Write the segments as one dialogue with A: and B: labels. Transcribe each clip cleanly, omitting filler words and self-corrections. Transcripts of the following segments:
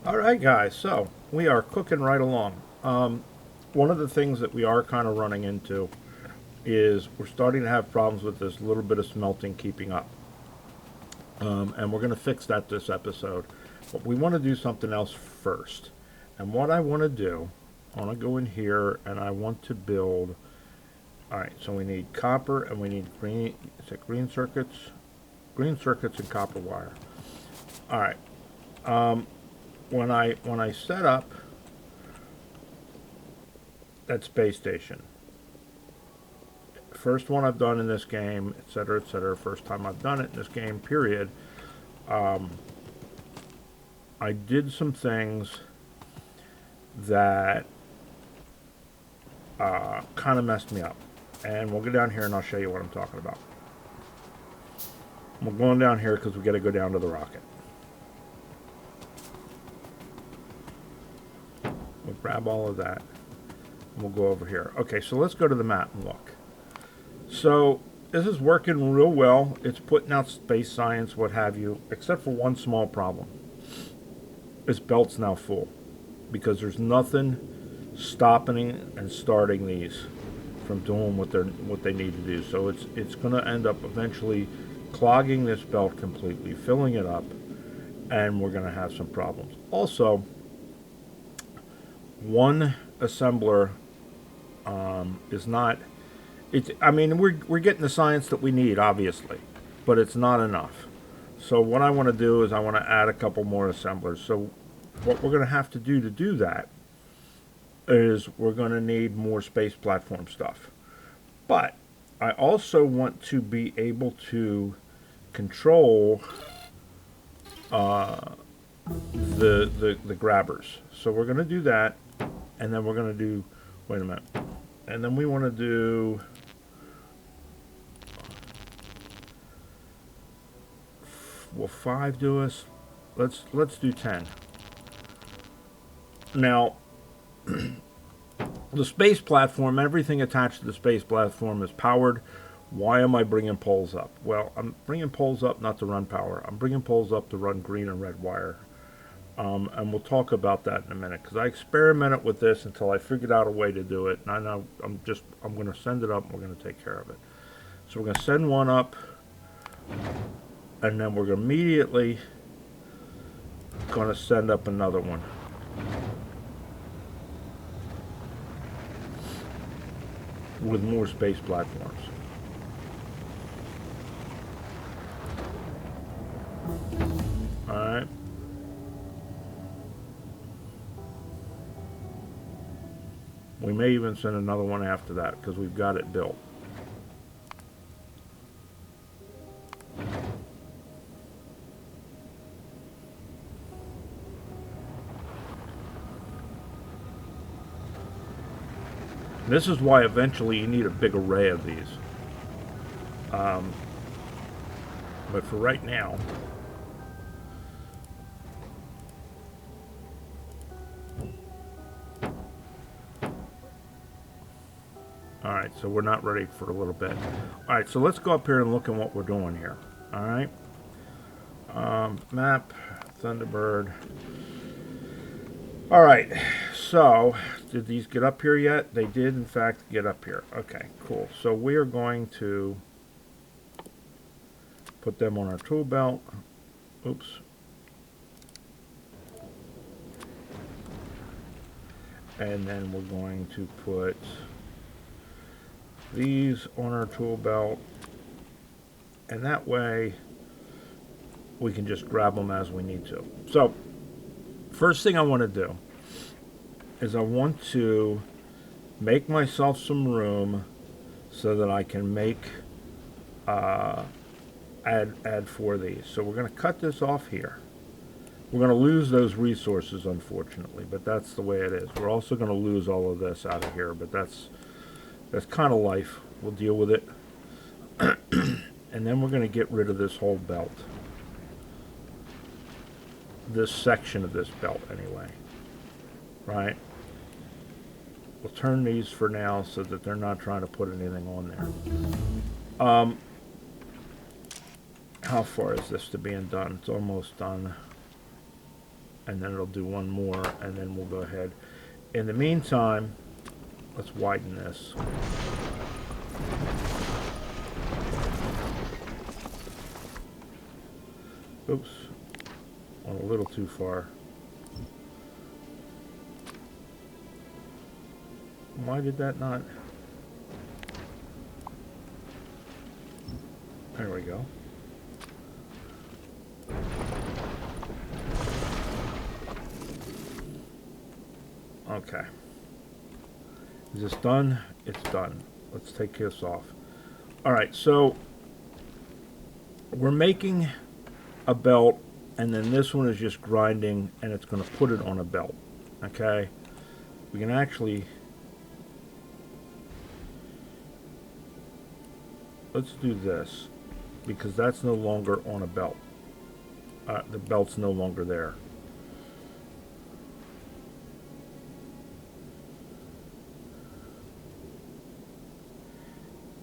A: All right, guys. So we are cooking right along. One of the things that we are kind of running into is we're starting to have problems with this little bit of smelting keeping up, and we're going to fix that this episode. But we want to do something else first. And what I want to do, I want to go in here and I want to build. All right. So we need copper and we need green. Is it green circuits and copper wire. All right. When I set up that space station, first one I've done in this game, etc., etc. First time I've done it in this game, period. Um, I did some things that kind of messed me up, and we'll go down here and I'll show you what I'm talking about. We're going down here because we got to go down to the rocket. We'll grab all of that. And we'll go over here. Okay, so let's go to the map and look. So this is working real well. It's putting out space science, what have you, except for one small problem. This belt's now full because there's nothing stopping and starting these from doing what they need to do. So it's going to end up eventually clogging this belt completely, filling it up, and we're going to have some problems. Also, one assembler is not. I mean, we're getting the science that we need, obviously, but it's not enough. So what I want to do is I want to add a couple more assemblers. So what we're going to have to do that is we're going to need more space platform stuff. But I also want to be able to control the grabbers. So we're going to do that, and then we're going to do. Wait a minute. And then we want to do. Will 5 do us? Let's do 10. Now, the space platform, everything attached to the space platform is powered. Why am I bringing poles up? Well, I'm bringing poles up not to run power. I'm bringing poles up to run green and red wire. And we'll talk about that in a minute because I experimented with this until I figured out a way to do it. And I know I'm going to send it up and we're going to take care of it. So we're going to send one up, and then we're immediately going to send up another one. With more space platforms. Alright. We may even send another one after that because we've got it built. This is why eventually you need a big array of these. But for right now, alright, so we're not ready for a little bit. Alright, so let's go up here and look at what we're doing here. Alright. Map, Thunderbird. Alright, so did these get up here yet? They did, in fact, get up here. Okay, cool. So we are going to put them on our tool belt. Oops. And then we're going to put these on our tool belt. And that way we can just grab them as we need to. So, first thing I want to do is I want to make myself some room so that I can make add 4 of these. So we're going to cut this off here. We're going to lose those resources, unfortunately, but that's the way it is. We're also going to lose all of this out of here, but that's kind of life. We'll deal with it. And then we're going to get rid of this whole belt. This section of this belt, anyway. Right? We'll turn these for now so that they're not trying to put anything on there. How far is this to being done? It's almost done. and then it'll do one more, and then we'll go ahead. In the meantime, let's widen this. Oops, went a little too far. Why did that not? There we go. Okay. Is this done? It's done. Let's take this off. Alright, so we're making a belt, and then this one is just grinding, and it's going to put it on a belt. Okay? We can actually... Let's do this, because that's no longer on a belt. The belt's no longer there.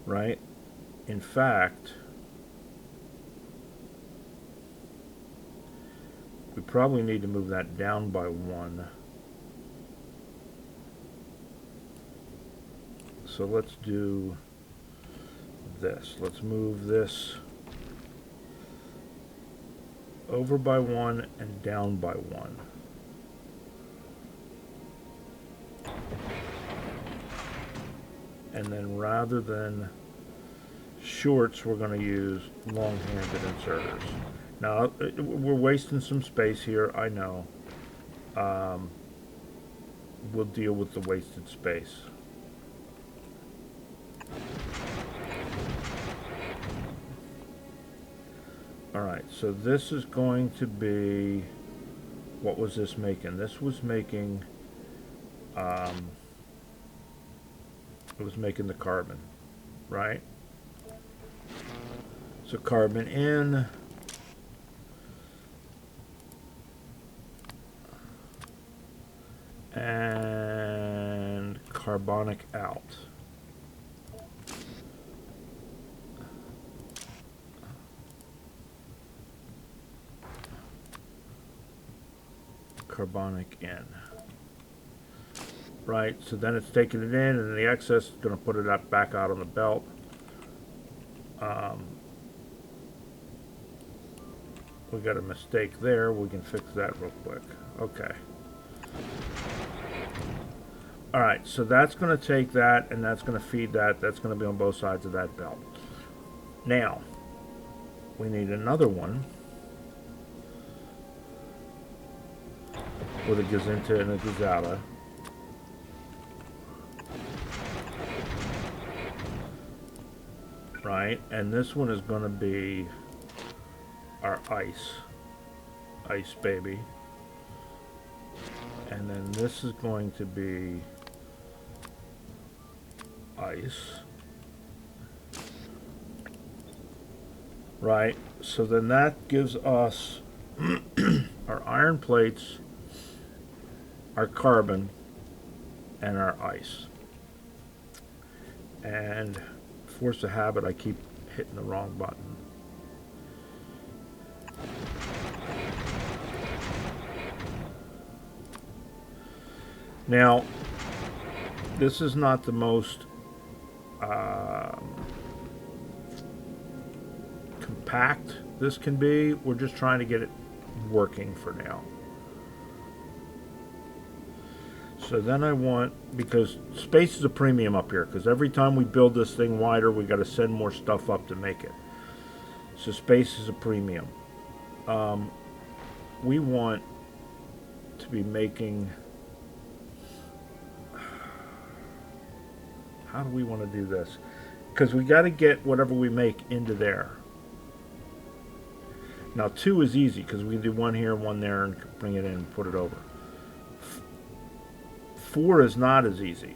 A: Right? In fact, we probably need to move that down by 1. So let's do this. Let's move this over by 1 and down by 1. And then rather than shorts, we're going to use long-handed inserters. Now, we're wasting some space here, I know. We'll deal with the wasted space. Alright, so this is going to be... What was this making? This was making... it was making the carbon, right? So carbon in, and carbonic out. Carbonic in. Right, so then it's taking it in, and the excess is going to put it back out on the belt. We got a mistake there. We can fix that real quick. Okay. Alright, so that's going to take that, and that's going to feed that. That's going to be on both sides of that belt. Now, we need another one with a gazinta and a gazetta. Right, and this one is going to be our ice baby, and then this is going to be ice. Right, so then that gives us our iron plates, our carbon, and our ice. And force of habit, I keep hitting the wrong button. Now, this is not the most compact this can be. We're just trying to get it working for now. So then I want, because space is a premium up here, because every time we build this thing wider, we got to send more stuff up to make it. So space is a premium. We want to be making... How do we want to do this? Because we got to get whatever we make into there. Now 2 is easy, because we can do 1 here, 1 there, and bring it in and put it over. 4 is not as easy,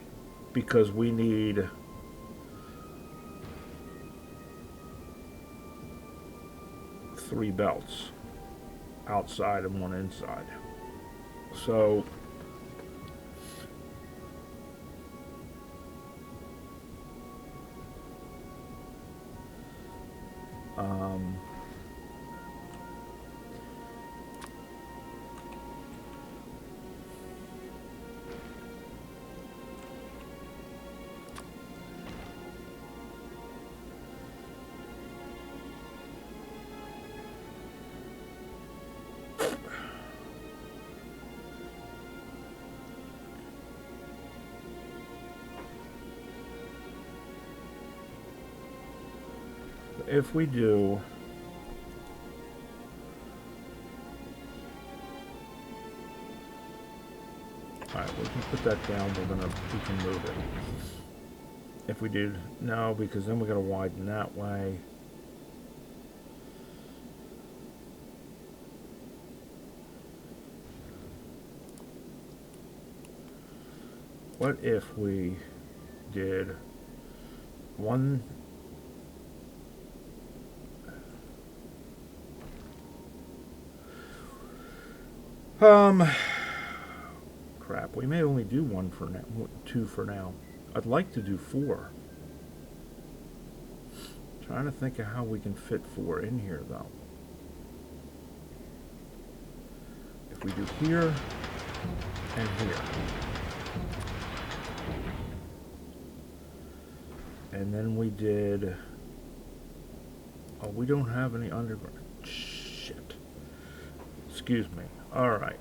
A: because we need three belts, outside and 1 inside. So if we do alright, we can put that down, we can move it. If we did, no, because then we gotta widen that way. What if we did one crap, we may only do one for now, two for now. I'd like to do 4. Trying to think of how we can fit 4 in here though. If we do here and here. And then we did, oh, we don't have any underground. Shit. Excuse me. Alright.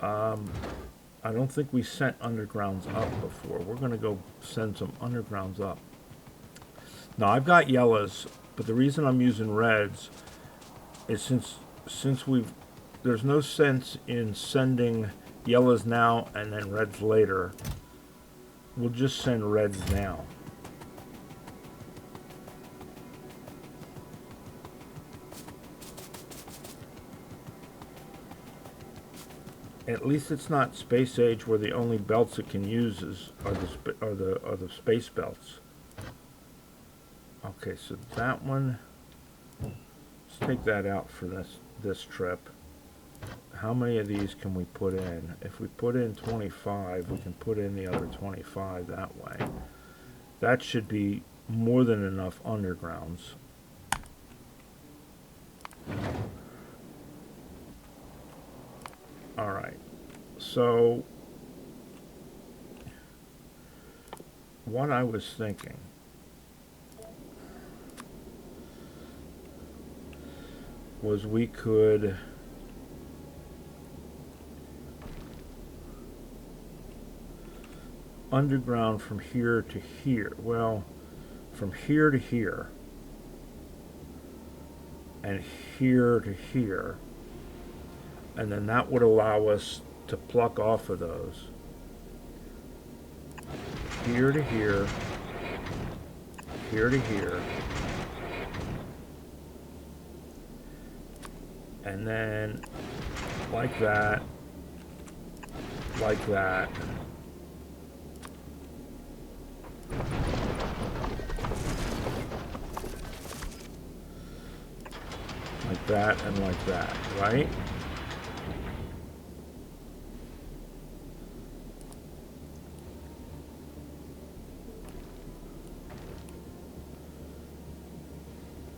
A: I don't think we sent undergrounds up before. We're going to go send some undergrounds up. Now, I've got yellows, but the reason I'm using reds is since there's no sense in sending yellows now and then reds later. We'll just send reds now. At least it's not Space Age where the only belts it can use are the space belts. Okay, so that one, let's take that out for this trip. How many of these can we put in? If we put in 25, we can put in the other 25 that way. That should be more than enough undergrounds. Alright, so what I was thinking was we could underground from here to here. Well, from here to here and here to here. And then that would allow us to pluck off of those. Here to here. Here to here. And then like that. Like that. Like that and like that, right?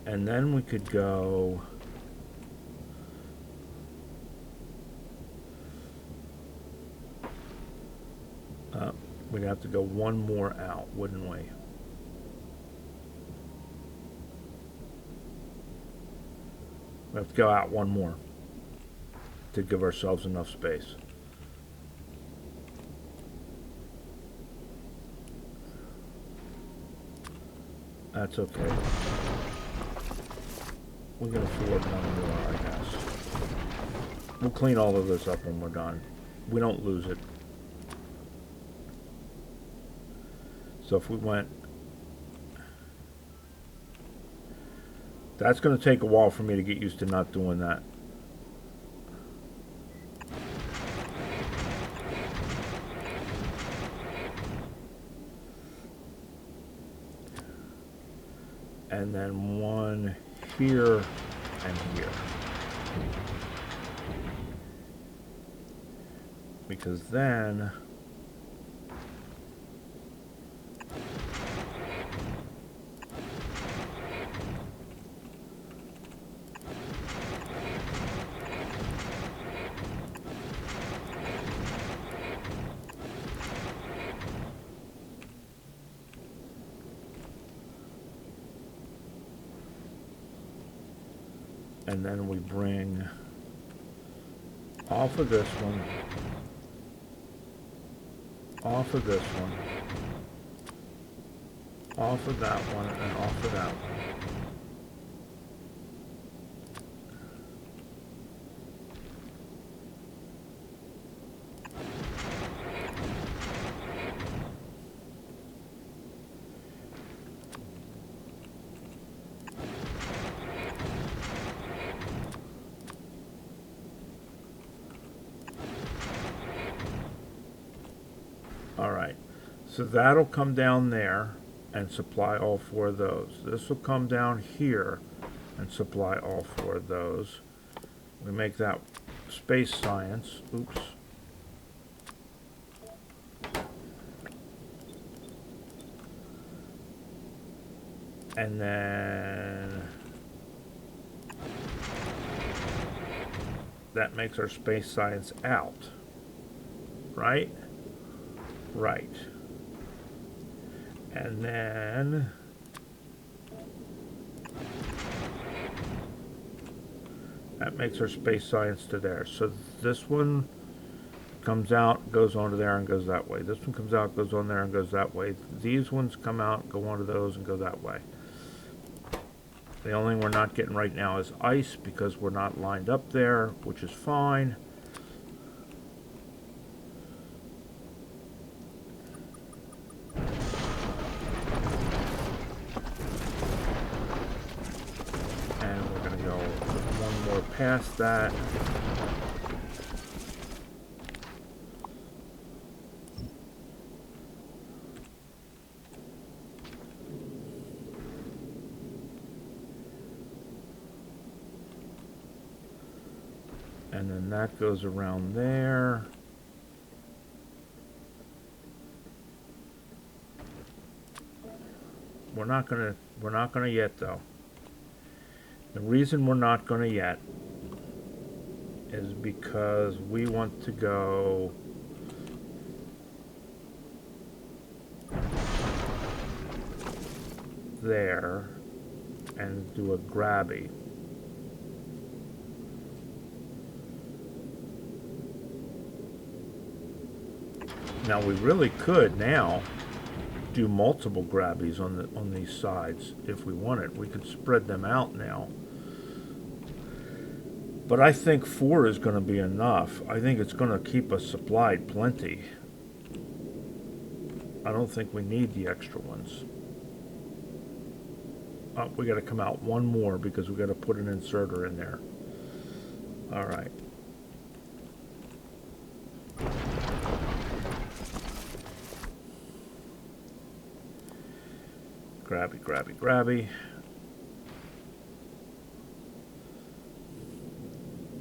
A: And then we could go we'd have to go one more out, wouldn't we? We have to go out one more to give ourselves enough space. That's okay. We can afford one more, I guess. We'll clean all of this up when we're done. We don't lose it. So if we went... That's going to take a while for me to get used to not doing that. And then one here and here. Because then we bring off of this one, off of this one, off of that one, and off of that one. Alright, so that'll come down there and supply all four of those. This will come down here and supply all four of those. We make that space science. Oops. And then that makes our space science out. Right? Right. And then that makes our space science to there. So this one comes out, goes onto there, and goes that way. This one comes out, goes on there, and goes that way. These ones come out, go onto those, and go that way. The only thing we're not getting right now is ice because we're not lined up there, which is fine. And we're going to go one more past that. And then that goes around there. We're not gonna yet though. The reason we're not gonna yet is because we want to go there and do a grabby. Now we really could now do multiple grabbies on these sides if we wanted. We could spread them out now. But I think 4 is going to be enough. I think it's going to keep us supplied plenty. I don't think we need the extra ones. Oh, we got to come out one more because we got to put an inserter in there. All right. Grabby, grabby, grabby.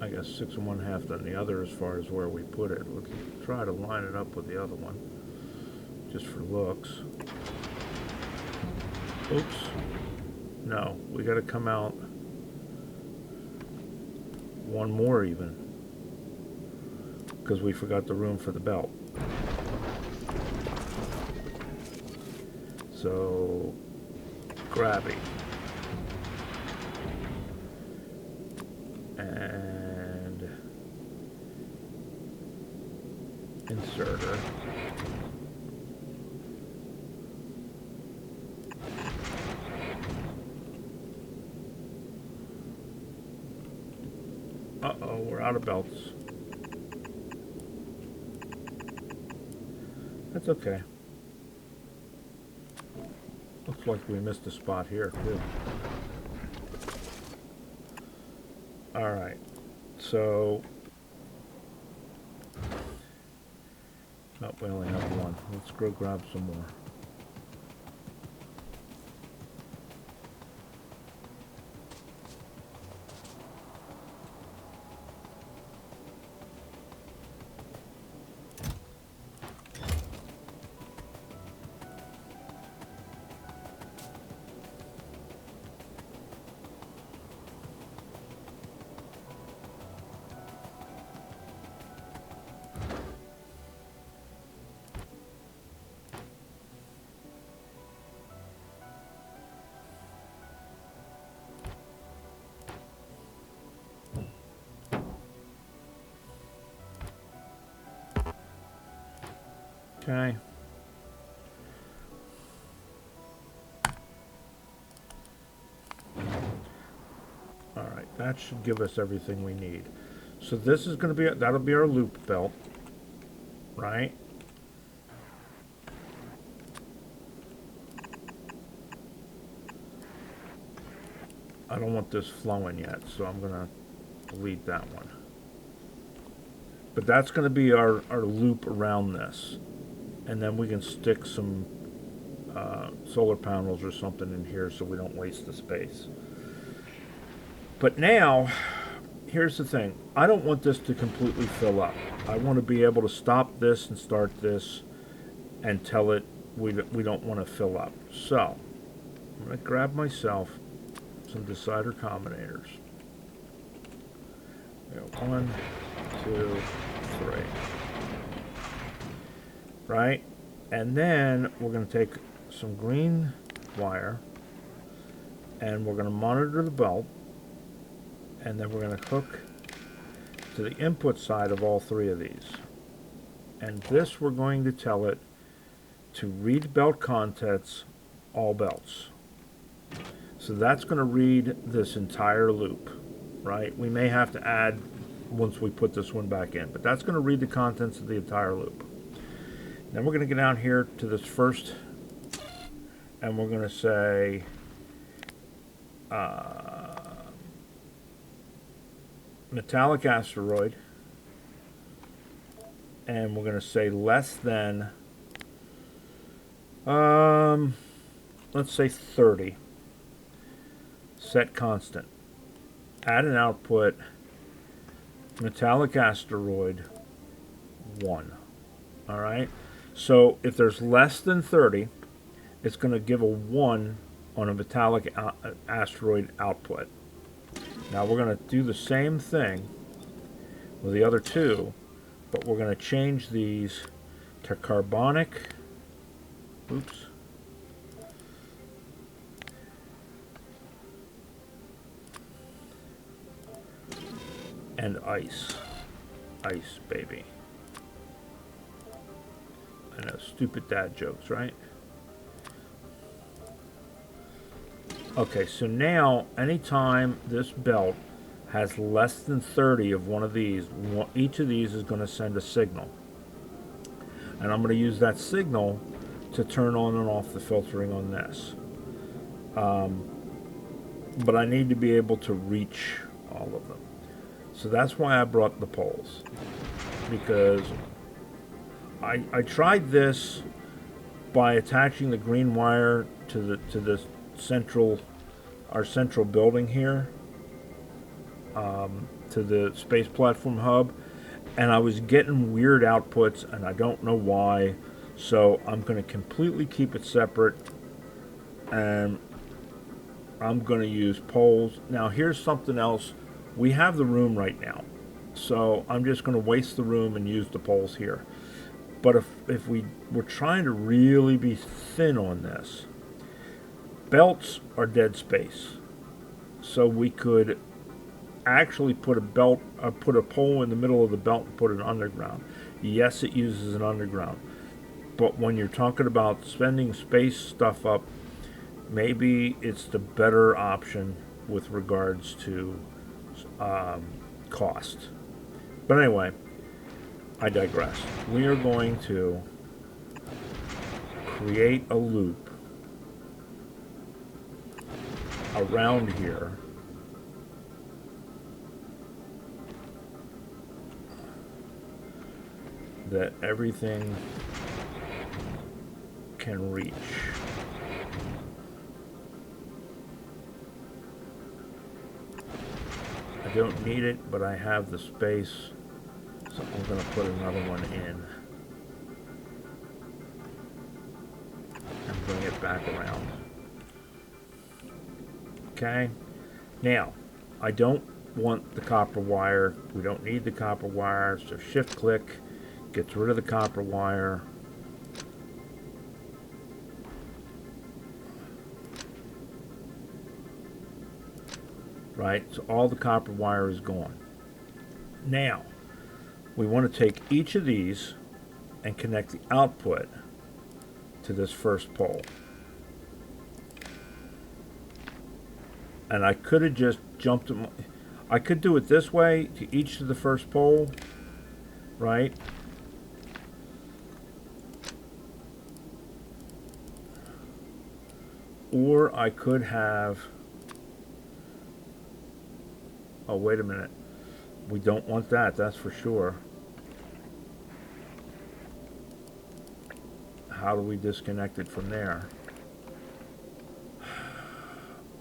A: I guess 6 1/2 than the other as far as where we put it. Let's try to line it up with the other one, just for looks. Oops. No, we got to come out one more even, because we forgot the room for the belt. So, grabby. And inserter. Uh-oh, we're out of belts. That's okay. Looks like we missed a spot here, too. Alright, so... Oh, we only have one. Let's go grab some more. Okay. Alright, that should give us everything we need. So this is going to be, that'll be our loop belt, right? I don't want this flowing yet, so I'm going to delete that one. But that's going to be our loop around this. and then we can stick some solar panels or something in here so we don't waste the space. But now, here's the thing. I don't want this to completely fill up. I want to be able to stop this and start this and tell it we don't want to fill up. So, I'm going to grab myself some decider combinators. 1, 2, 3. Right? And then we're going to take some green wire and we're going to monitor the belt, and then we're going to hook to the input side of all 3 of these. And this we're going to tell it to read belt contents, all belts. So that's going to read this entire loop, right? We may have to add once we put this one back in, but that's going to read the contents of the entire loop. Then we're going to get down here to this first, and we're going to say metallic asteroid, and we're going to say less than let's say 30. Set constant. Add an output metallic asteroid 1. Alright, so if there's less than 30, it's going to give a 1 on a metallic asteroid output. Now we're going to do the same thing with the other 2, but we're going to change these to carbonic, and ice, baby. I know, stupid dad jokes, right? Okay, so now anytime this belt has less than 30 of one of these, each of these is going to send a signal. And I'm going to use that signal to turn on and off the filtering on this. But I need to be able to reach all of them. So that's why I brought the poles. Because I tried this by attaching the green wire to the our central building here, to the space platform hub, and I was getting weird outputs, and I don't know why. So I'm going to completely keep it separate, and I'm going to use poles. Now here's something else. We have the room right now, so I'm just going to waste the room and use the poles here. But if we were trying to really be thin on this, belts are dead space. So we could actually put a pole in the middle of the belt and put it underground. Yes, it uses an underground. But when you're talking about spending space stuff up, maybe it's the better option with regards to cost. But anyway, I digress. We are going to create a loop around here that everything can reach. I don't need it, but I have the space, so I'm going to put another one in and bring it back around. Okay, now I don't want the copper wire. We don't need the copper wire, so shift click gets rid of the copper wire. Right, so all the copper wire is gone. Now we want to take each of these and connect the output to this first pole. And I could have just jumped them. I could do it this way to each of the first pole, right? Or I could have, oh wait a minute, we don't want that, that's for sure. how do we disconnect it from there?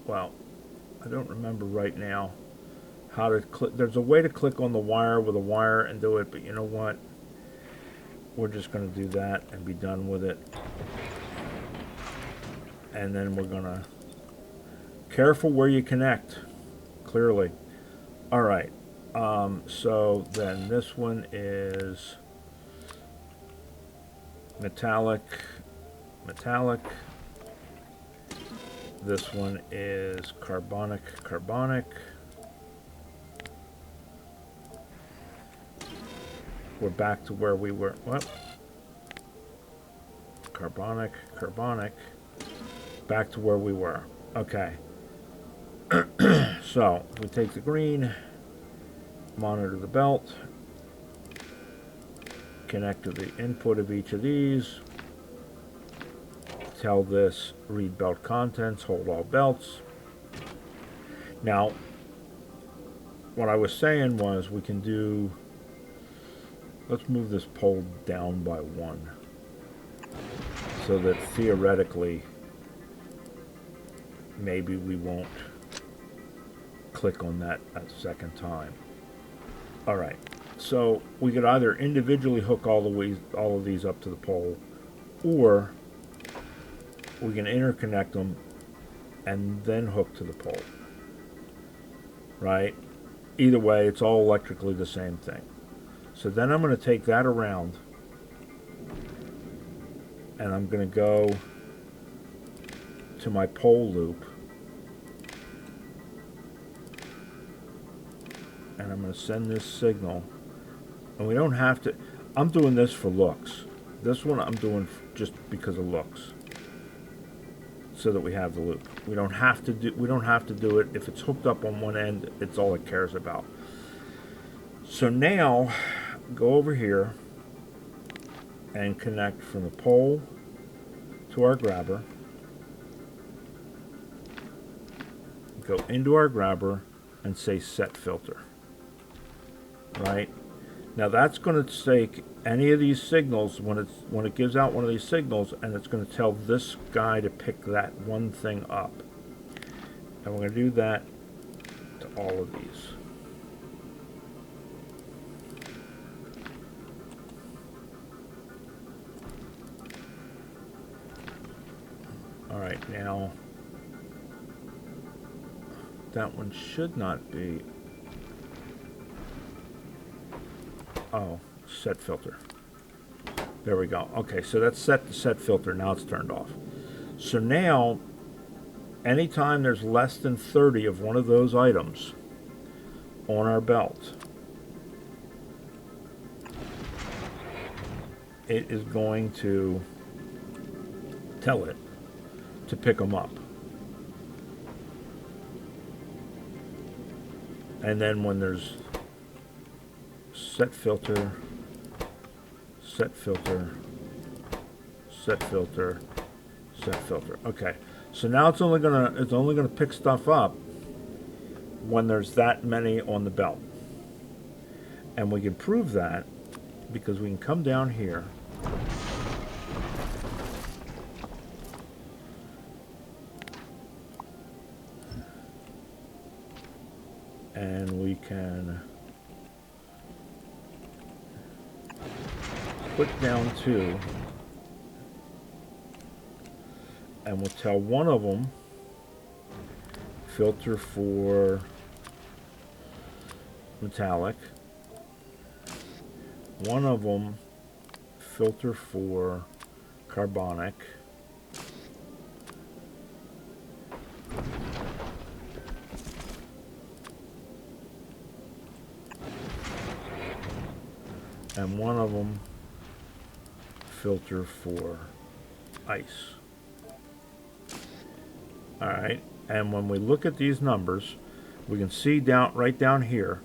A: Well, I don't remember right now how to click. There's a way to click on the wire with a wire and do it, but you know what? We're just going to do that and be done with it. And then we're going to... Careful where you connect, clearly. All right. So then this one is metallic. This one is carbonic. We're back to where we were. What? Carbonic. Back to where we were. Okay. So, if we take the green, monitor the belt, connect to the input of each of these, tell this read belt contents, hold all belts. Now, what I was saying was we can do, let's move this pole down by 1 so that theoretically maybe we won't click on that a second time. All right, so we could either individually hook all of these up to the pole, or we can interconnect them and then hook to the pole, right? Either way, it's all electrically the same thing. So then I'm going to take that around and I'm going to go to my pole loop, and I'm going to send this signal. And we don't have to, I'm doing this for looks. This one I'm doing just because of looks, so that we have the loop. We don't have to do it. If it's hooked up on one end, it's all it cares about. So now go over here and connect from the pole to our grabber. Go into our grabber and say set filter. Right? Now that's going to take any of these signals when it gives out one of these signals, and it's going to tell this guy to pick that one thing up. And we're going to do that to all of these. All right, now that one should not be. Oh, set filter. There we go. Okay, so that's set to set filter. Now it's turned off. So now, anytime there's less than 30 of one of those items on our belt, it is going to tell it to pick them up. And then when there's set filter, set filter, set filter, set filter. Okay, so now it's only gonna pick stuff up when there's that many on the belt, and we can prove that because we can come down here and we can put down 2, and we'll tell one of them filter for metallic, one of them filter for carbonic, and one of them filter for ice. All right, and when we look at these numbers, we can see right down here,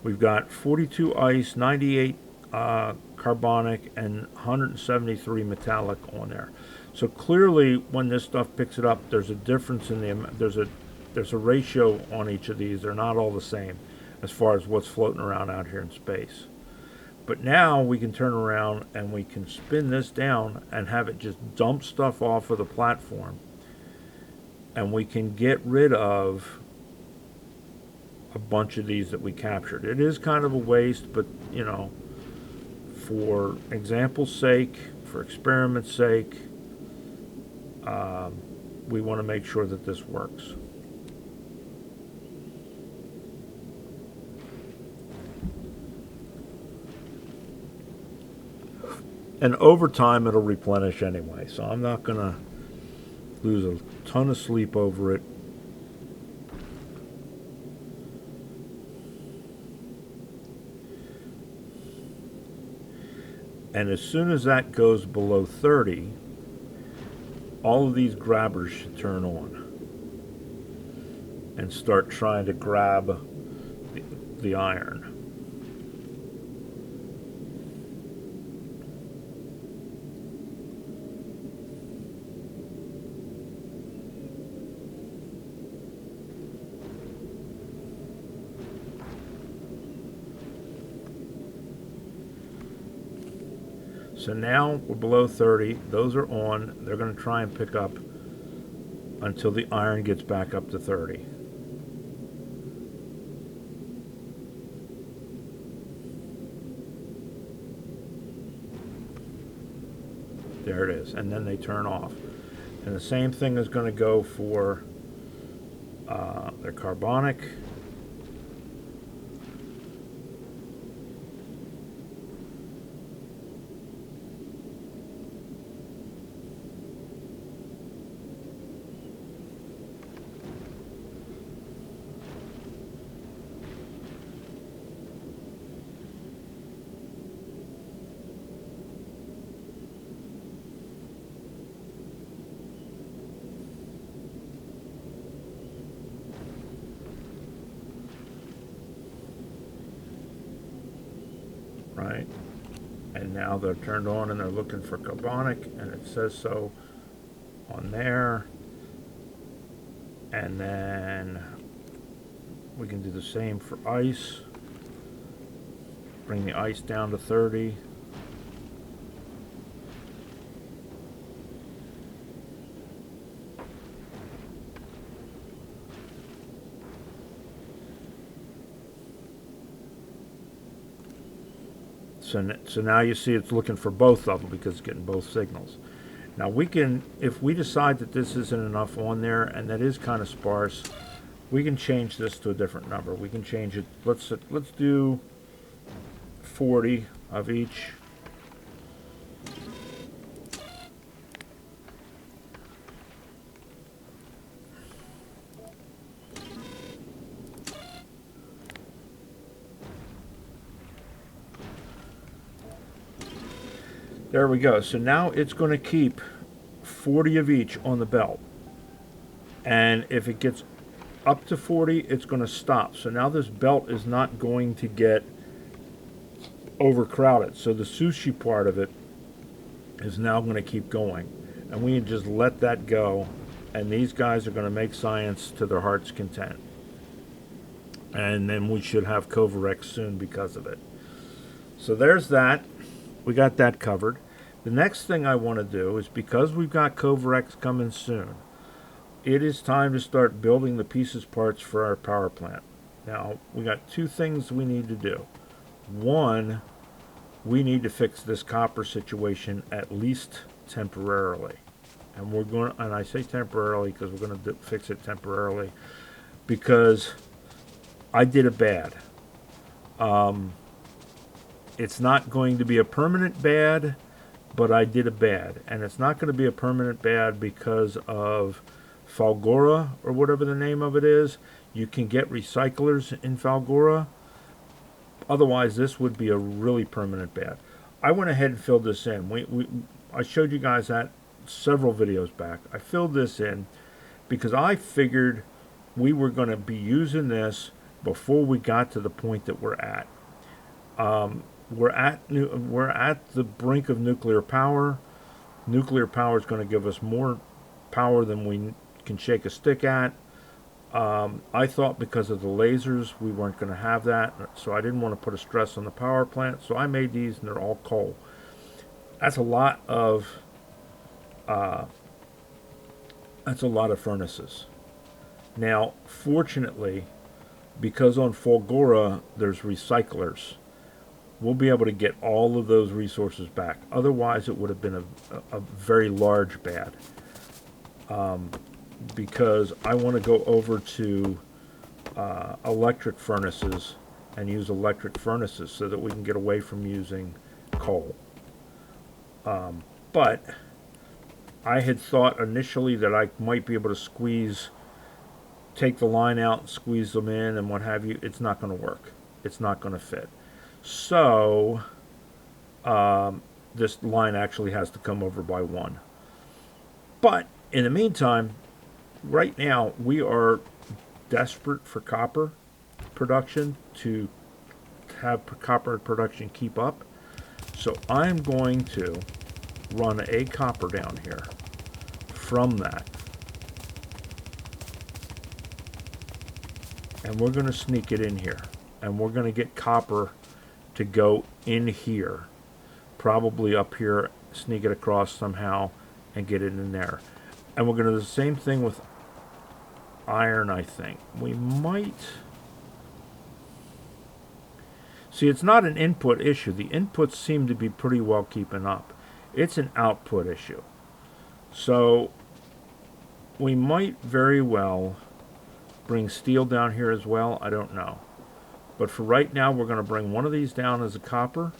A: we've got 42 ice, 98 carbonic, and 173 metallic on there. So clearly, when this stuff picks it up, there's a difference in the there's a ratio on each of these. They're not all the same as far as what's floating around out here in space. But now we can turn around and we can spin this down and have it just dump stuff off of the platform. And we can get rid of a bunch of these that we captured. It is kind of a waste, but you know, for example's sake, for experiment's sake, we want to make sure that this works. And over time it'll replenish anyway, so I'm not going to lose a ton of sleep over it. And as soon as that goes below 30, all of these grabbers should turn on and start trying to grab the iron. So now we're below 30. Those are on. They're going to try and pick up until the iron gets back up to 30. There it is. And then they turn off. And the same thing is going to go for their carbonic. Right, and now they're turned on and they're looking for carbonic, and it says so on there. And then we can do the same for ice. Bring the ice down to 30. So now you see it's looking for both of them because it's getting both signals. Now we can, if we decide that this isn't enough on there and that is kind of sparse, we can change this to a different number. We can change it. Let's do 40 of each. There we go. So now it's going to keep 40 of each on the belt. And if it gets up to 40, it's going to stop. So now this belt is not going to get overcrowded. So the sushi part of it is now going to keep going. And we can just let that go. And these guys are going to make science to their heart's content. And then we should have Covarex soon because of it. So there's that. We got that covered. The next thing I want to do is, because we've got Covarex coming soon, it is time to start building the pieces parts for our power plant. Now, we got two things we need to do. One, we need to fix this copper situation at least temporarily. And we're going to, and I say temporarily because we're going to fix it temporarily because I did it bad. It's not going to be a permanent bad, but I did a bad. And it's not going to be a permanent bad because of Falgora, or whatever the name of it is. You can get recyclers in Falgora. Otherwise, this would be a really permanent bad. I went ahead and filled this in. I showed you guys that several videos back. I filled this in because I figured we were going to be using this before we got to the point that we're at. We're at the brink of nuclear power. Nuclear power is going to give us more power than we can shake a stick at. I thought because of the lasers we weren't going to have that, so I didn't want to put a stress on the power plant, so I made these and they're all coal. That's a lot of uh, that's a lot of furnaces. Now, fortunately, because on Fulgora there's recyclers, we'll be able to get all of those resources back. Otherwise, it would have been a very large bad. Because I want to go over to electric furnaces and use electric furnaces so that we can get away from using coal. But I had thought initially that I might be able to take the line out and squeeze them in and what have you. It's not going to work. It's not going to fit. So this line actually has to come over by one. But in the meantime, right now we are desperate for copper production to have copper production keep up. So I'm going to run a copper down here from that. And we're going to sneak it in here. And we're going to get copper to go in here. Probably up here, sneak it across somehow and get it in there. And we're going to do the same thing with iron, I think. We might... See, it's not an input issue. The inputs seem to be pretty well keeping up. It's an output issue. So we might very well bring steel down here as well. I don't know. But for right now, we're going to bring one of these down as a copper.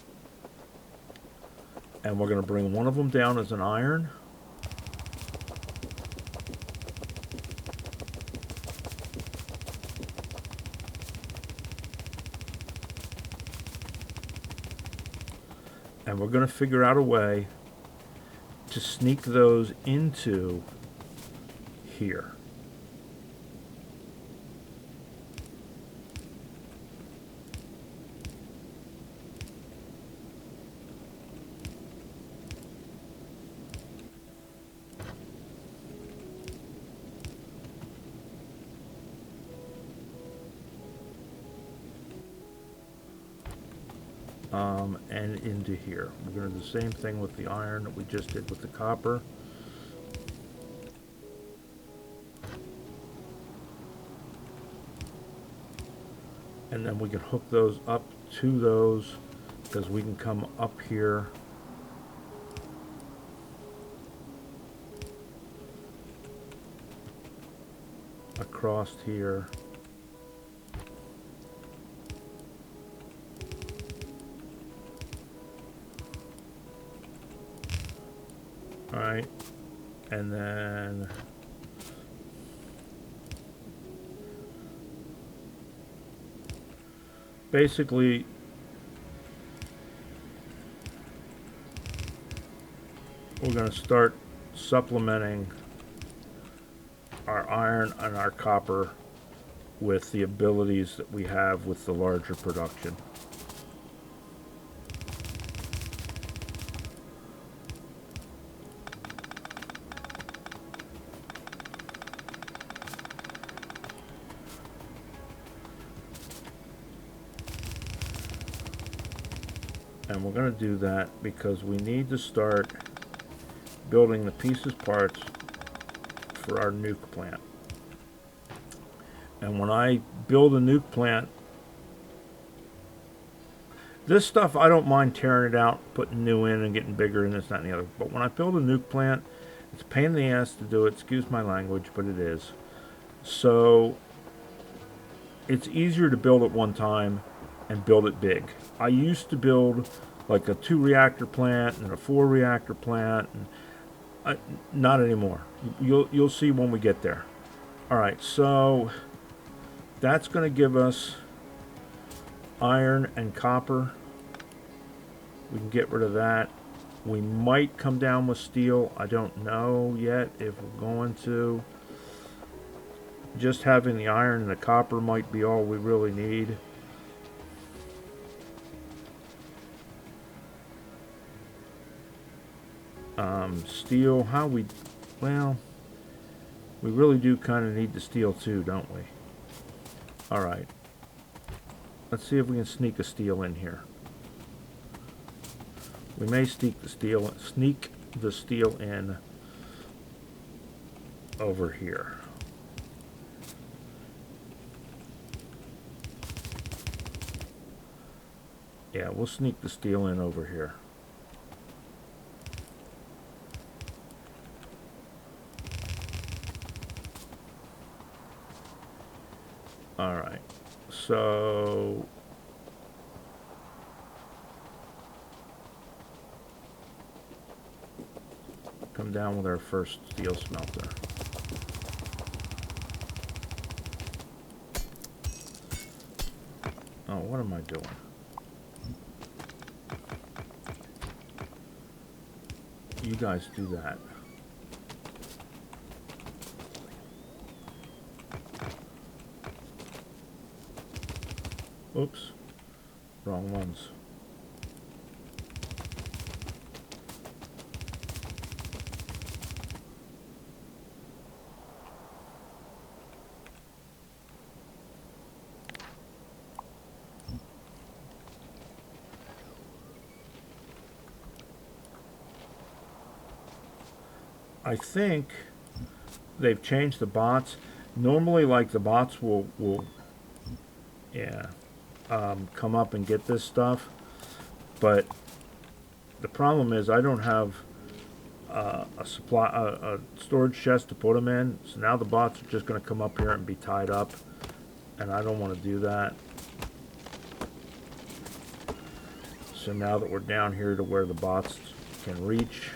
A: And we're going to bring one of them down as an iron. And we're going to figure out a way to sneak those into here. And into here. We're going to do the same thing with the iron that we just did with the copper. And then we can hook those up to those because we can come up here across here. Alright, and then basically we're going to start supplementing our iron and our copper with the abilities that we have with the larger production. And we're going to do that because we need to start building the pieces parts for our nuke plant. And when I build a nuke plant, this stuff I don't mind tearing it out, putting new in and getting bigger and this, that, and the other. But when I build a nuke plant, it's a pain in the ass to do it. Excuse my language, but it is. So it's easier to build it one time and build it big. I used to build like a 2-reactor plant and a 4-reactor plant, and not anymore. You'll see when we get there. All right, so that's going to give us iron and copper. We can get rid of that. We might come down with steel. I don't know yet if we're going to. Just having the iron and the copper might be all we really need. Steel, well, We really do kind of need the steel too, don't we? Alright. Let's see if we can sneak a steel in here. We may sneak the steel in over here. Yeah, we'll sneak the steel in over here. Alright, so come down with our first steel smelter. Oh, what am I doing? You guys do that. Oops, wrong ones. I think they've changed the bots. Normally, like, the bots will come up and get this stuff, but the problem is I don't have a storage chest to put them in, so now the bots are just going to come up here and be tied up, and I don't want to do that. So now that we're down here to where the bots can reach,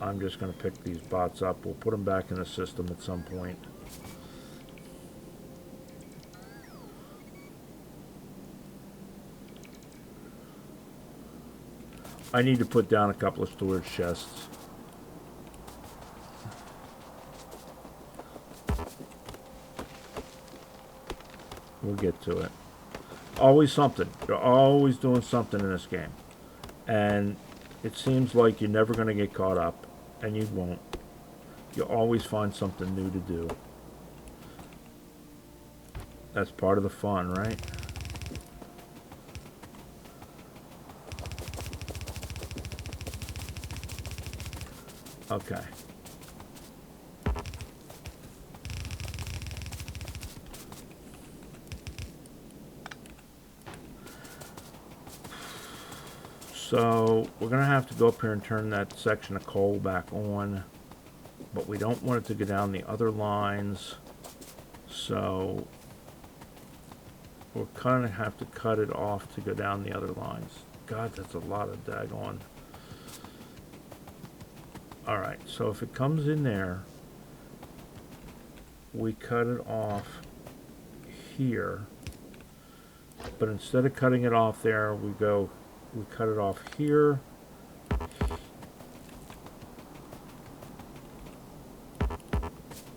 A: I'm just going to pick these bots up. We'll put them back in the system at some point. I need to put down a couple of storage chests. We'll get to it. Always something. You're always doing something in this game. And it seems like you're never going to get caught up. And you won't. You'll always find something new to do. That's part of the fun, right? Okay. So we're going to have to go up here and turn that section of coal back on, but we don't want it to go down the other lines, so we'll kind of have to cut it off to go down the other lines. God, that's a lot of daggone. Alright, so if it comes in there, we cut it off here, but instead of cutting it off there, we cut it off here.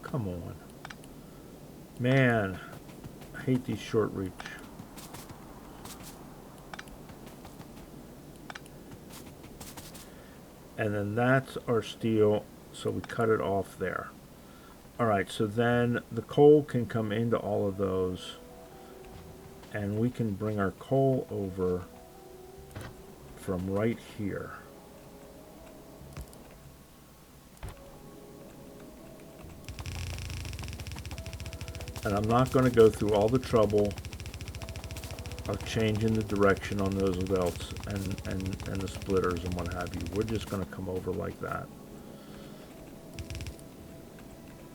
A: Come on. Man, I hate these short reach. And then that's our steel, so we cut it off there. Alright, so then the coal can come into all of those, and we can bring our coal over from right here. And I'm not going to go through all the trouble of changing the direction on those belts and the splitters and what have you. We're just going to come over like that.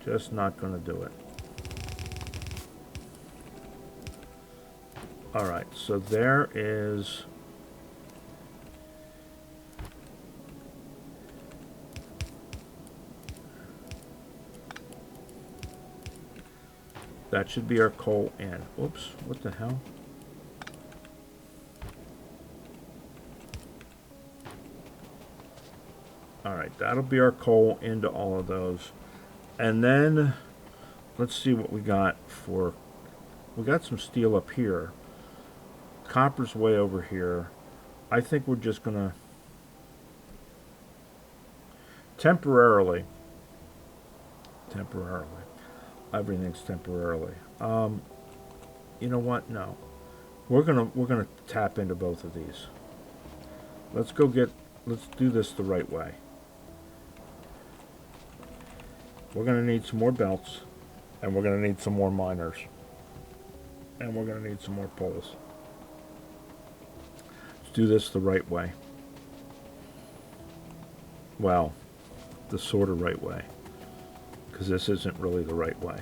A: Just not going to do it. Alright, so there is that should be our coal in. Oops, what the hell? Alright, that'll be our coal into all of those. And then, let's see what we got for... We got some steel up here. Copper's way over here. I think we're just going to... temporarily, temporarily. Everything's temporarily. You know what? No. We're gonna tap into both of these. Let's do this the right way. We're gonna need some more belts, and we're gonna need some more miners, and we're gonna need some more poles. Let's do this the right way. Well, the sort of right way, because this isn't really the right way.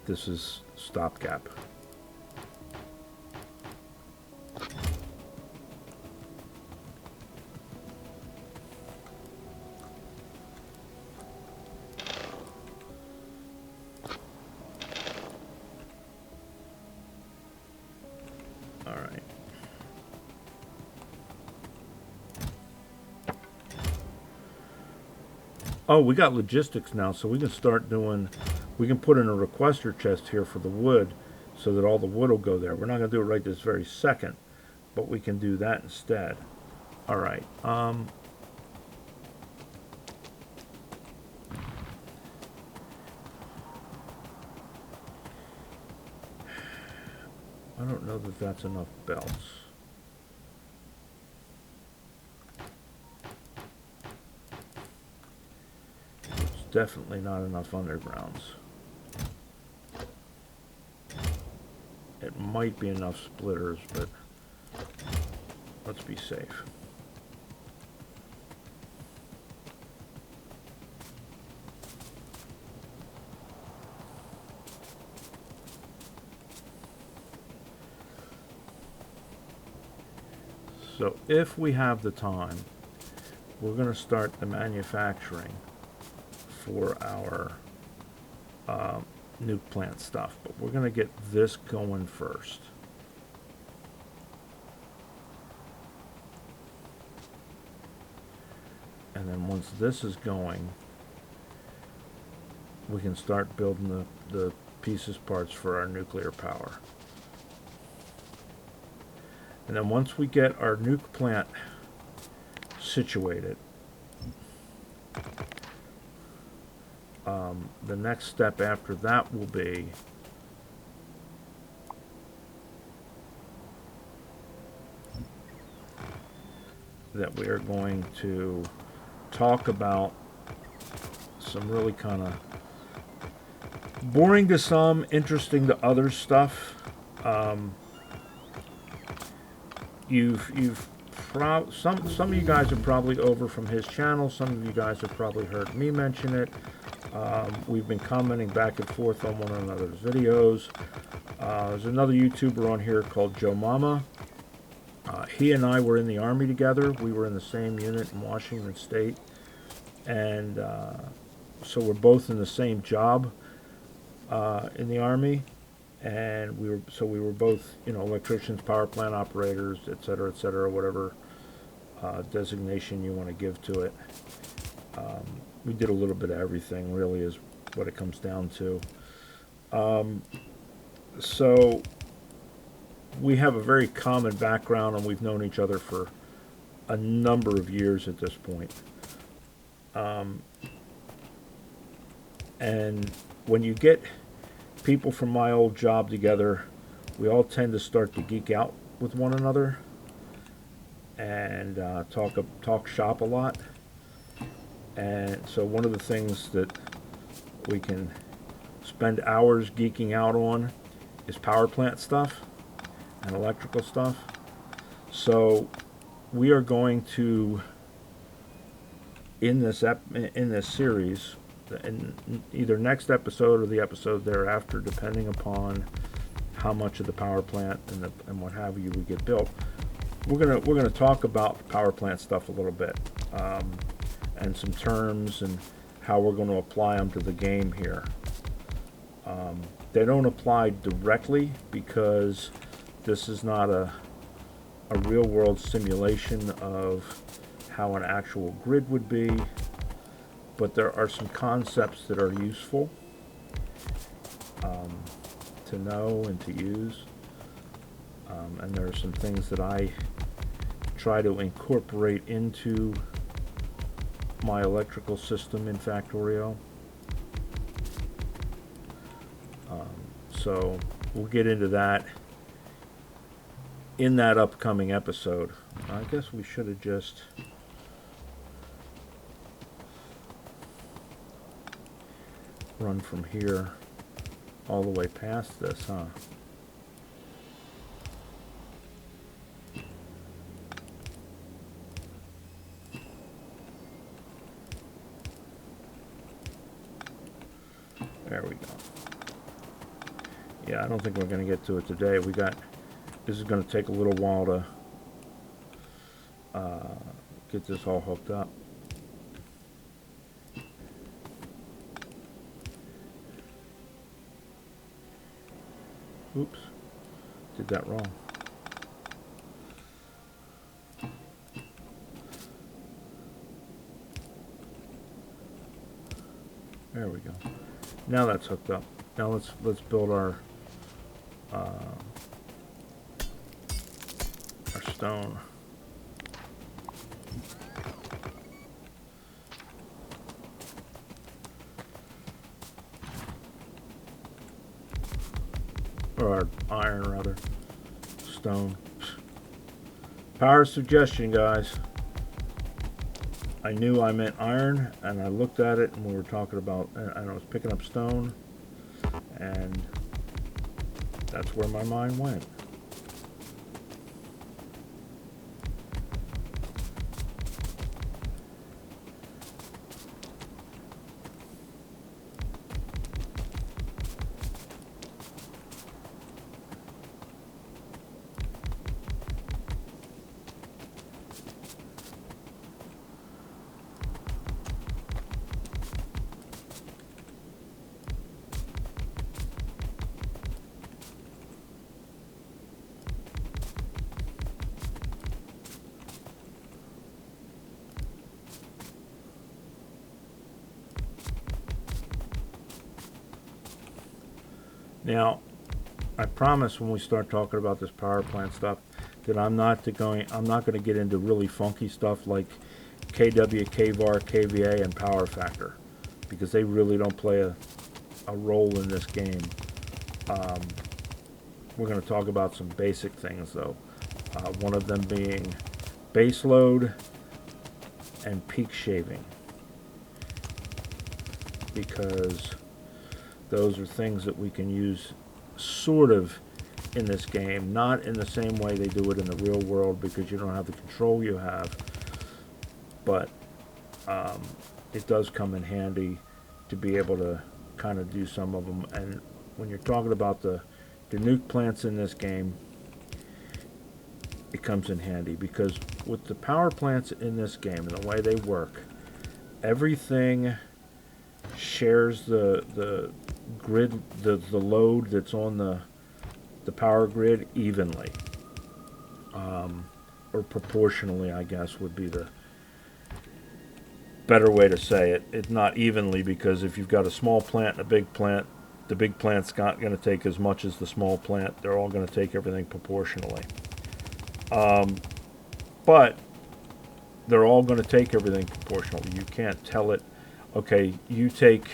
A: This is stopgap. All right. Oh, we got logistics now, so we can start doing, we can put in a requester chest here for the wood so that all the wood will go there. We're not going to do it right this very second, but we can do that instead. All right. I don't know that that's enough belts. Definitely not enough undergrounds. It might be enough splitters, but let's be safe. So if we have the time, we're going to start the manufacturing for our nuke plant stuff, but we're going to get this going first. And then once this is going, we can start building the pieces parts for our nuclear power. And then once we get our nuke plant situated, the next step after that will be that we are going to talk about some really kind of boring to some, interesting to others stuff. Some of you guys are probably over from his channel. Some of you guys have probably heard me mention it. We've been commenting back and forth on one another's videos. There's another YouTuber on here called Joe Mama. He and I were in the Army together. We were in the same unit in Washington State. And so we're both in the same job in the Army. And we were both, electricians, power plant operators, et cetera, whatever designation you want to give to it. We did a little bit of everything, really, is what it comes down to. So we have a very common background, and we've known each other for a number of years at this point. And when you get people from my old job together, we all tend to start to geek out with one another and talk shop a lot. And so one of the things that we can spend hours geeking out on is power plant stuff and electrical stuff. So we are going to, in this series, in either next episode or the episode thereafter, depending upon how much of the power plant and what have you we get built, we're gonna talk about power plant stuff a little bit, and some terms and how we're going to apply them to the game here. They don't apply directly because this is not a real world simulation of how an actual grid would be, but there are some concepts that are useful to know and to use, and there are some things that I try to incorporate into my electrical system in Factorio. So we'll get into that in that upcoming episode. I guess we should have just run from here all the way past this, huh? There we go. Yeah, I don't think we're going to get to it today. This is going to take a little while to get this all hooked up. Oops, did that wrong. There we go. Now that's hooked up. Now let's build our stone. Or our iron, rather. Stone. Power suggestion, guys. I knew I meant iron, and I looked at it, and we were talking about, and I was picking up stone, and that's where my mind went. Now, I promise when we start talking about this power plant stuff that I'm not going to get into really funky stuff like KW, KVAR, KVA, and power factor, because they really don't play a role in this game. We're going to talk about some basic things though. One of them being base load and peak shaving, because those are things that we can use sort of in this game, not in the same way they do it in the real world because you don't have the control you have, but it does come in handy to be able to kind of do some of them. And when you're talking about the nuke plants in this game, it comes in handy because with the power plants in this game and the way they work, everything shares the grid, the load that's on the power grid evenly, or proportionally, I guess would be the better way to say it. It's not evenly, because if you've got a small plant and a big plant, the big plant's not going to take as much as the small plant. They're all going to take everything proportionally, but they're all going to take everything proportionally. You can't tell it, okay, you take,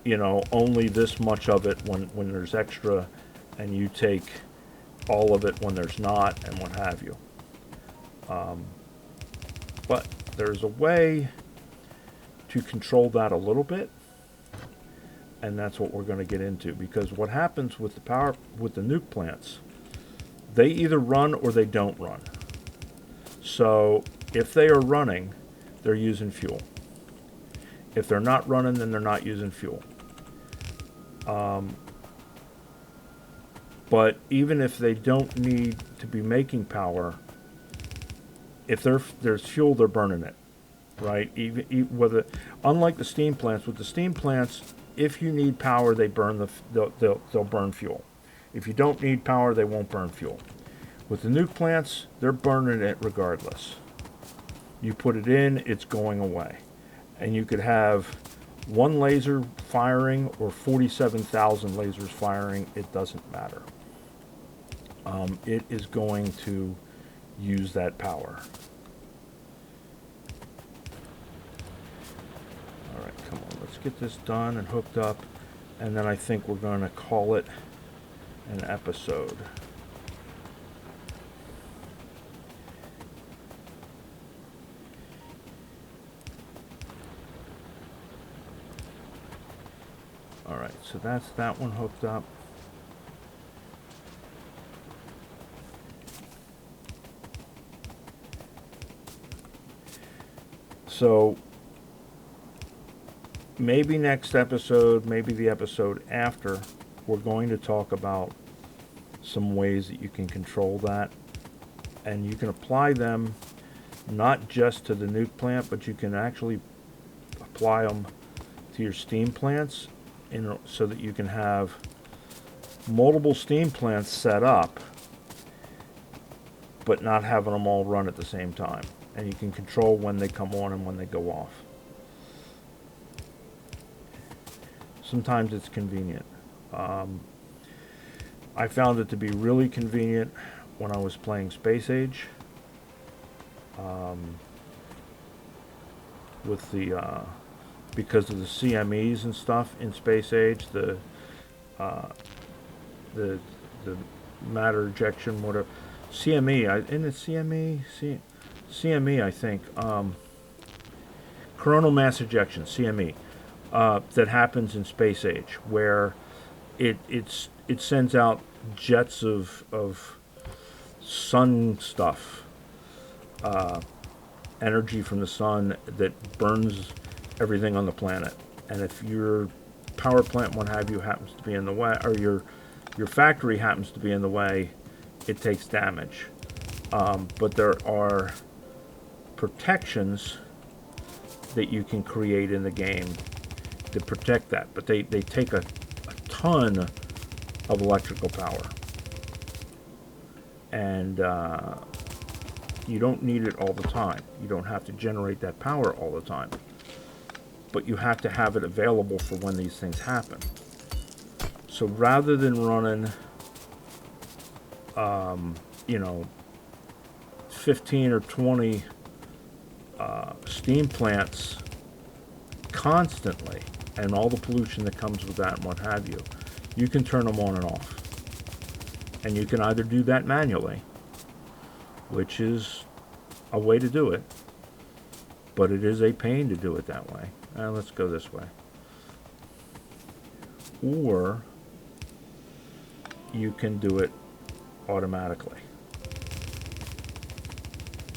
A: you know, only this much of it when there's extra, and you take all of it when there's not, and what have you. But there's a way to control that a little bit, and that's what we're going to get into, because what happens with the nuke plants, they either run or they don't run. So if they are running, they're using fuel. If they're not running, then they're not using fuel. But even if they don't need to be making power, if there's fuel, they're burning it, right? Whether, unlike the steam plants, with the steam plants, if you need power, they burn they'll burn fuel. If you don't need power, they won't burn fuel. With the nuke plants, they're burning it regardless. You put it in, it's going away. And you could have one laser firing or 47,000 lasers firing, it doesn't matter. It is going to use that power. get this done and hooked up, and then I think we're going to call it an episode. Alright, so that's that one hooked up. So maybe next episode, maybe the episode after, we're going to talk about some ways that you can control that. And you can apply them not just to the nuke plant, but you can actually apply them to your steam plants so that you can have multiple steam plants set up, but not having them all run at the same time. And you can control when they come on and when they go off. Sometimes it's convenient. I found it to be really convenient when I was playing Space Age. With the because of the CMEs and stuff in Space Age, the matter ejection, whatever. CME, isn't it CME? CME, I think. Coronal mass ejection, CME, that happens in Space Age, where it sends out jets of sun stuff, energy from the sun that burns everything on the planet. And if your power plant, what have you, happens to be in the way, or your factory happens to be in the way, it takes damage. But there are protections that you can create in the game to protect that. But they take a ton of electrical power. And you don't need it all the time. You don't have to generate that power all the time. But you have to have it available for when these things happen. So rather than running, 15 or 20 steam plants constantly, and all the pollution that comes with that and what have you, you can turn them on and off. And you can either do that manually, which is a way to do it, but it is a pain to do it that way. Let's go this way. Or you can do it automatically.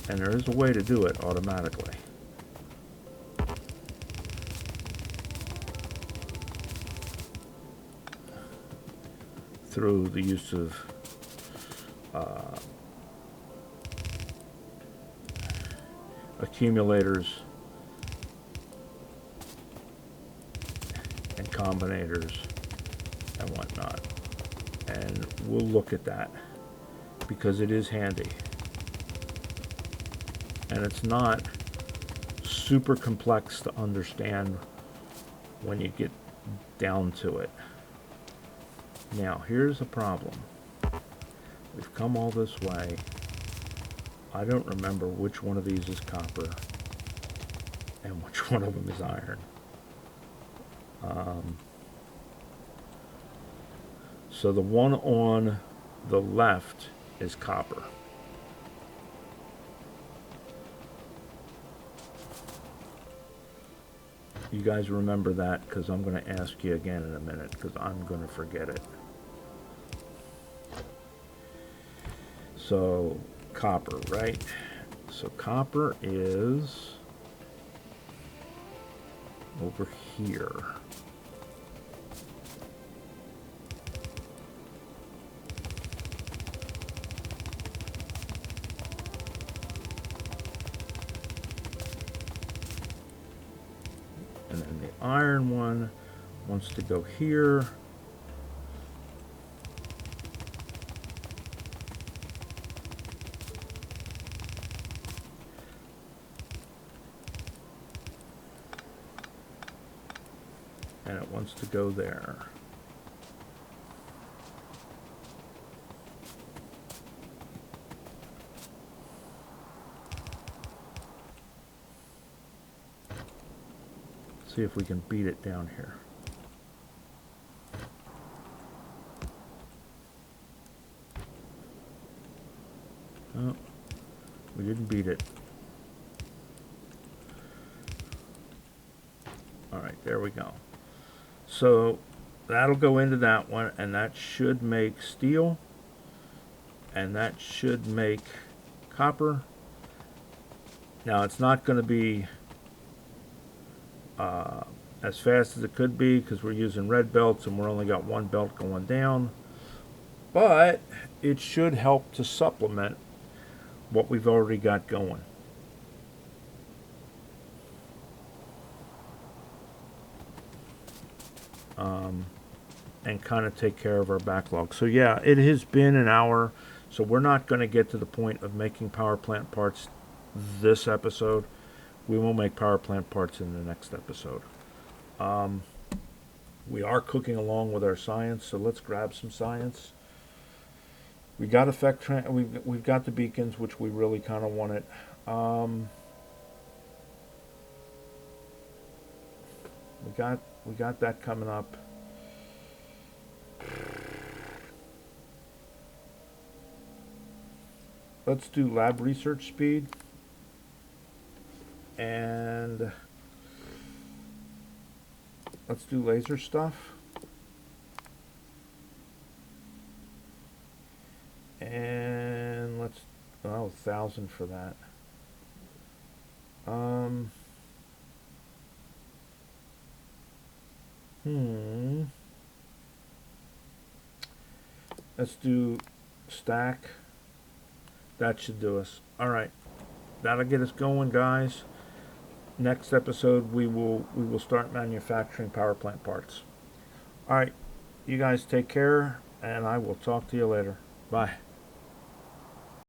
A: And there is a way to do it automatically. Through the use of accumulators and combinators and whatnot. And we'll look at that because it is handy. And it's not super complex to understand when you get down to it. Now, here's a problem. We've come all this way. I don't remember which one of these is copper and which one of them is iron. So the one on the left is copper. You guys remember that, because I'm going to ask you again in a minute, because I'm going to forget it. So, copper, right? So copper is over here. And then the iron one wants to go here. And it wants to go there. See if we can beat it down here. Oh, we didn't beat it. Alright, there we go. So that'll go into that one, and that should make steel, and that should make copper. Now it's not going to be as fast as it could be because we're using red belts and we're only got one belt going down, but it should help to supplement what we've already got going. And kind of take care of our backlog. So yeah, it has been an hour, so we're not going to get to the point of making power plant parts this episode. We will make power plant parts in the next episode. We are cooking along with our science, so let's grab some science. We got we've got the beacons, which we really kind of wanted. We got that coming up. Let's do lab research speed. And let's do laser stuff. And let's, 1,000 for that. Let's do stack. That should do us. All right, that'll get us going, guys. Next episode, we will start manufacturing power plant parts. All right, you guys take care, and I will talk to you later. Bye.